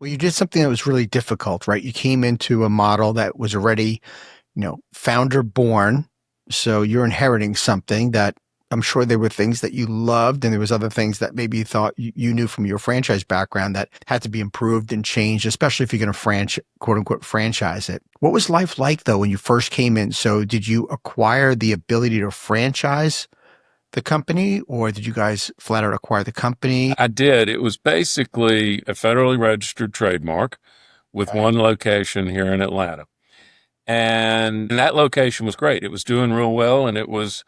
Well, you did something that was really difficult, right? You came into a model that was already, founder born. So you're inheriting something that I'm sure there were things that you loved, and there was other things that maybe you thought you knew from your franchise background that had to be improved and changed, especially if you're going to quote unquote franchise it. What was life like though when you first came in? So did you acquire the ability to franchise the company, or did you guys flat out acquire the company? I did. It was basically a federally registered trademark with Okay. one location here in Atlanta. And that location was great. It was doing real well and it was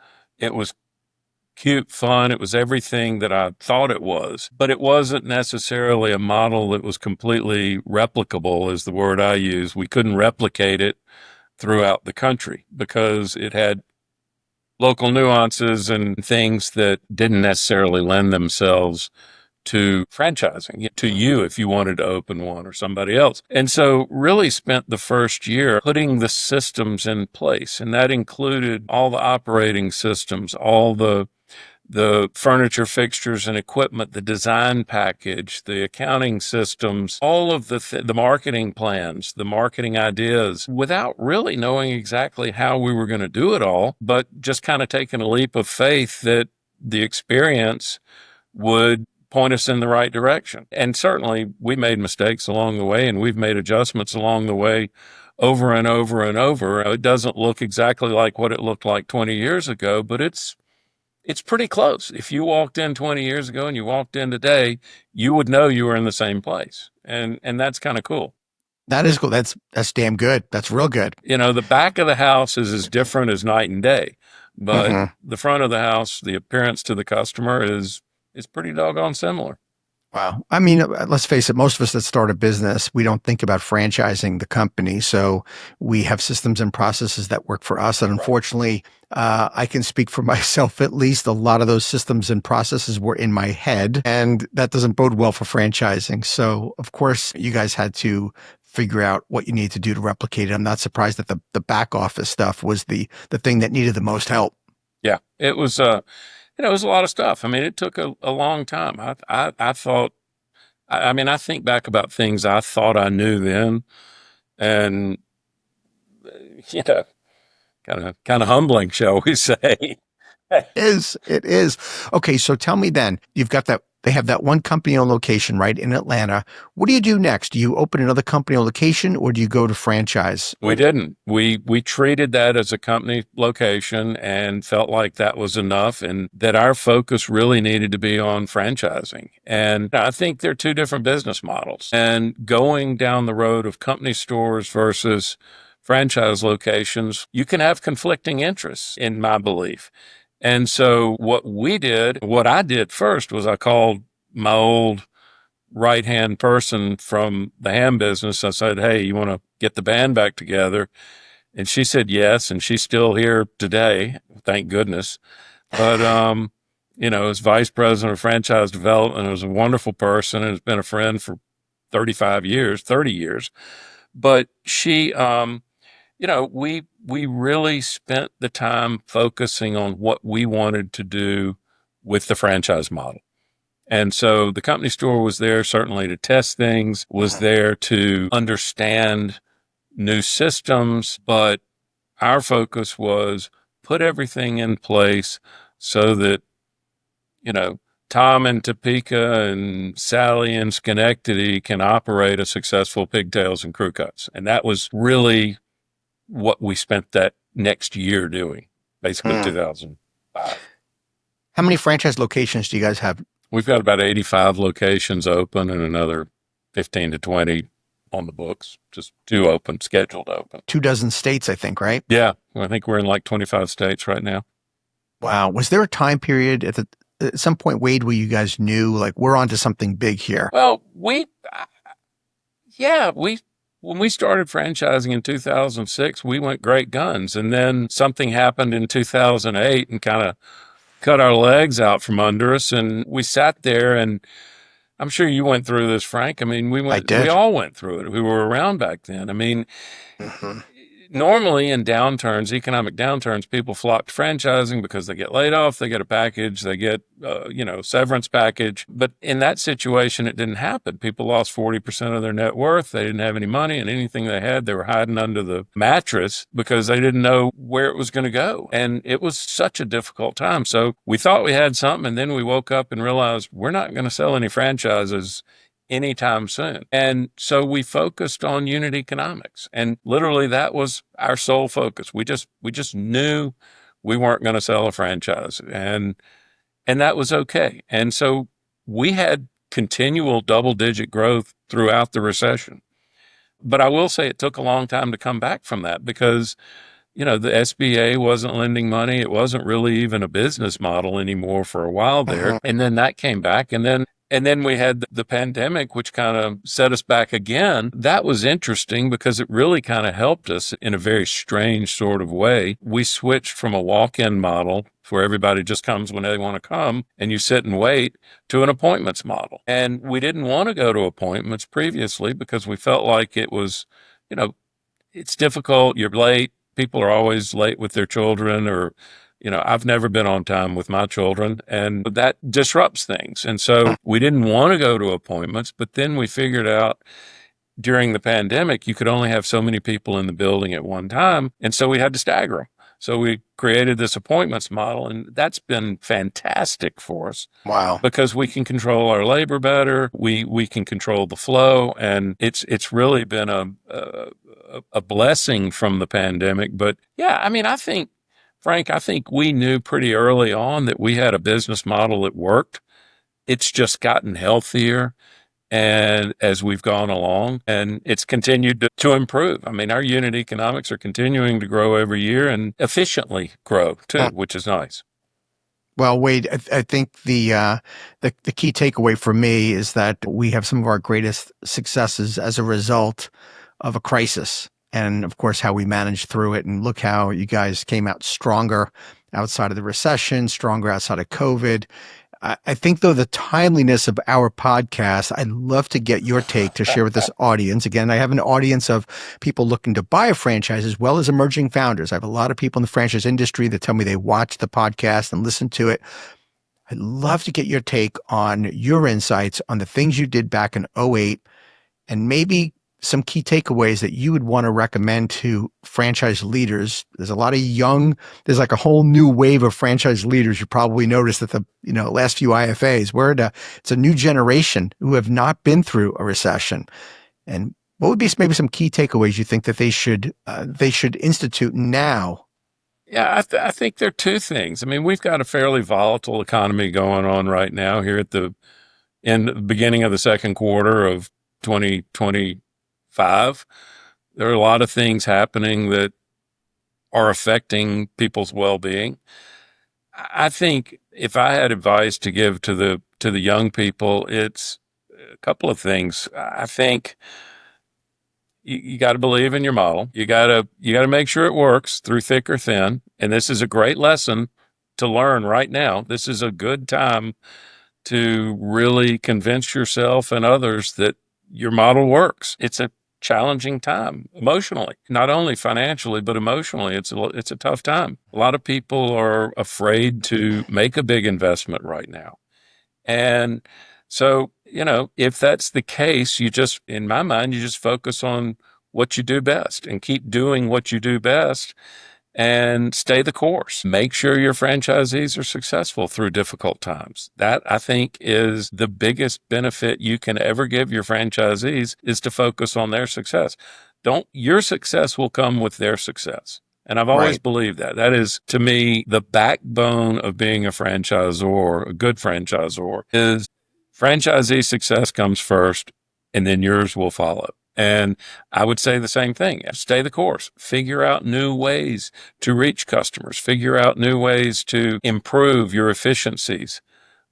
cute, fun. It was everything that I thought it was, but it wasn't necessarily a model that was completely replicable, is the word I use. We couldn't replicate it throughout the country because it had local nuances and things that didn't necessarily lend themselves to franchising to you if you wanted to open one or somebody else. And so really spent the first year putting the systems in place. And that included all the operating systems, all the furniture, fixtures, and equipment, the design package, the accounting systems, all of the marketing plans, the marketing ideas, without really knowing exactly how we were going to do it all, but just kind of taking a leap of faith that the experience would point us in the right direction. And certainly we made mistakes along the way, and we've made adjustments along the way over and over and over. It doesn't look exactly like what it looked like 20 years ago, but it's pretty close. If you walked in 20 years ago and you walked in today, you would know you were in the same place. And that's kind of cool. That is cool. That's damn good. That's real good. The back of the house is as different as night and day, but Hmm. the front of the house, the appearance to the customer is pretty doggone similar. Wow. I mean, let's face it, most of us that start a business, we don't think about franchising the company. So we have systems and processes that work for us. And Right. unfortunately, I can speak for myself at least. A lot of those systems and processes were in my head, and that doesn't bode well for franchising. So, of course, you guys had to figure out what you need to do to replicate it. I'm not surprised that the back office stuff was the thing that needed the most help. Yeah, it was a lot of stuff. I mean, it took a long time. I thought, I mean, I think back about things I thought I knew then, and you know, kind of humbling, shall we say? It is. Okay, so tell me then, you've got that they have that one company on location, right, in Atlanta. What do you do next? Do you open another company on location or do you go to franchise? We didn't. We treated that as a company location and felt like that was enough, and that our focus really needed to be on franchising. And I think they're two different business models. And going down the road of company stores versus franchise locations, you can have conflicting interests, in my belief. And so what I did first was I called my old right hand person from the ham business. I said, "Hey, you want to get the band back together?" And she said yes, and she's still here today, thank goodness. But as vice president of franchise development, was a wonderful person and has been a friend for 35 years, 30 years. But she we really spent the time focusing on what we wanted to do with the franchise model. And so the company store was there certainly to test things, was Mhm. there to understand new systems, but our focus was put everything in place so that, you know, Tom in Topeka and Sally in Schenectady can operate a successful Pigtails and Crewcuts. And that was really what we spent that next year doing, basically Mm. 2005. How many franchise locations do you guys have? We've got about 85 locations open and another 15 to 20 on the books, just two open, scheduled open. 24 states, I think, right? Yeah, I think we're in like 25 states right now. Wow. Was there a time period at some point, Wade, where you guys knew like we're onto something big here? Well, yeah, when we started franchising in 2006, we went great guns. And then something happened in 2008 and kind of cut our legs out from under us. And we sat there, and I'm sure you went through this, Frank. I mean, I we did. all went through it. We were around back then. I mean, Hmm. Normally in downturns, economic downturns, people flock to franchising because they get laid off, they get a package, they get, severance package. But in that situation, it didn't happen. People lost 40% of their net worth. They didn't have any money, and anything they had, they were hiding under the mattress because they didn't know where it was going to go. And it was such a difficult time. So we thought we had something, and then we woke up and realized we're not going to sell any franchises anytime soon. And so we focused on unit economics. And literally that was our sole focus. We just knew we weren't going to sell a franchise. And that was okay. And so we had continual double-digit growth throughout the recession. But I will say it took a long time to come back from that because the SBA wasn't lending money. It wasn't really even a business model anymore for a while there. Mhm. And then that came back. And then we had the pandemic, which kind of set us back again. That was interesting because it really kind of helped us in a very strange sort of way. We switched from a walk-in model where everybody just comes when they want to come and you sit and wait to an appointments model. And we didn't want to go to appointments previously because we felt like it was, it's difficult. You're late. People are always late with their children or, I've never been on time with my children and that disrupts things. And so we didn't want to go to appointments, but then we figured out during the pandemic, you could only have so many people in the building at one time. And so we had to stagger them. So we created this appointments model and that's been fantastic for us Wow. because we can control our labor better. We can control the flow and it's really been a blessing from the pandemic. But yeah, I mean, Frank, I think we knew pretty early on that we had a business model that worked. It's just gotten healthier and as we've gone along and it's continued to improve. I mean, our unit economics are continuing to grow every year and efficiently grow too, which is nice. Well, Wade, I think the key takeaway for me is that we have some of our greatest successes as a result of a crisis, and of course how we managed through it. And look how you guys came out stronger outside of the recession, stronger outside of COVID. I think, though, the timeliness of our podcast, I'd love to get your take to share with this audience. Again, I have an audience of people looking to buy a franchise as well as emerging founders. I have a lot of people in the franchise industry that tell me they watch the podcast and listen to it. I'd love to get your take on your insights on the things you did back in '08 and maybe some key takeaways that you would want to recommend to franchise leaders. There's a lot of there's like a whole new wave of franchise leaders. You probably noticed that the last few IFAs, it's a new generation who have not been through a recession. And what would be maybe some key takeaways you think that they should institute now? Yeah, I think there are two things. I mean, we've got a fairly volatile economy going on right now here in the beginning of the second quarter of 2025. There are a lot of things happening that are affecting people's well-being. I think if I had advice to give to the young people, it's a couple of things. I think you got to believe in your model. You got to make sure it works through thick or thin. And this is a great lesson to learn right now. This is a good time to really convince yourself and others that your model works. It's a challenging time emotionally, not only financially, but emotionally. It's a tough time. A lot of people are afraid to make a big investment right now. And so, if that's the case, in my mind, you just focus on what you do best and keep doing what you do best and stay the course. Make sure your franchisees are successful through difficult times. That I think is the biggest benefit you can ever give your franchisees is to focus on their success. Your success will come with their success. And I've always Right. believed that. That is, to me, the backbone of being a franchisor, a good franchisor, is franchisee success comes first, and then yours will follow. And I would say the same thing. Stay the course. Figure out new ways to reach customers. Figure out new ways to improve your efficiencies.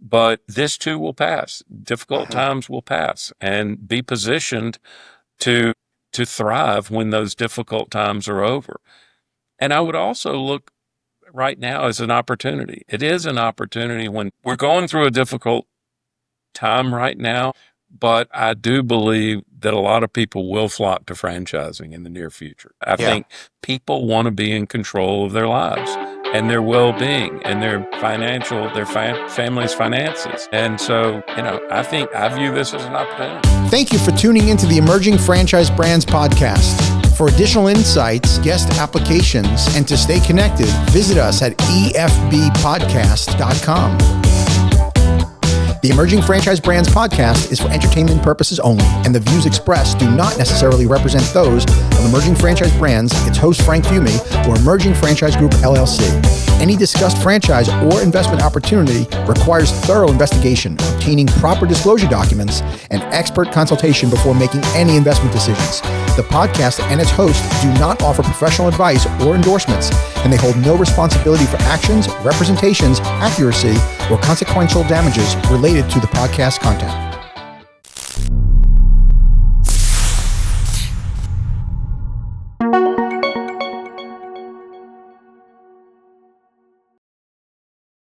But this too will pass. Difficult Mhm. times will pass, and be positioned to thrive when those difficult times are over. And I would also look right now as an opportunity. It is an opportunity when we're going through a difficult time right now. but I do believe that a lot of people will flock to franchising in the near future. I think people want to be in control of their lives and their well-being and their family's finances. And so, I view this as an opportunity. Thank you for tuning into the Emerging Franchise Brands podcast. For additional insights, guest applications, and to stay connected, visit us at efbpodcast.com. The Emerging Franchise Brands podcast is for entertainment purposes only, and the views expressed do not necessarily represent those of Emerging Franchise Brands, its host Frank Fumey, or Emerging Franchise Group LLC. Any discussed franchise or investment opportunity requires thorough investigation, obtaining proper disclosure documents, and expert consultation before making any investment decisions. The podcast and its host do not offer professional advice or endorsements, and they hold no responsibility for actions, representations, accuracy, or consequential damages related to the podcast content.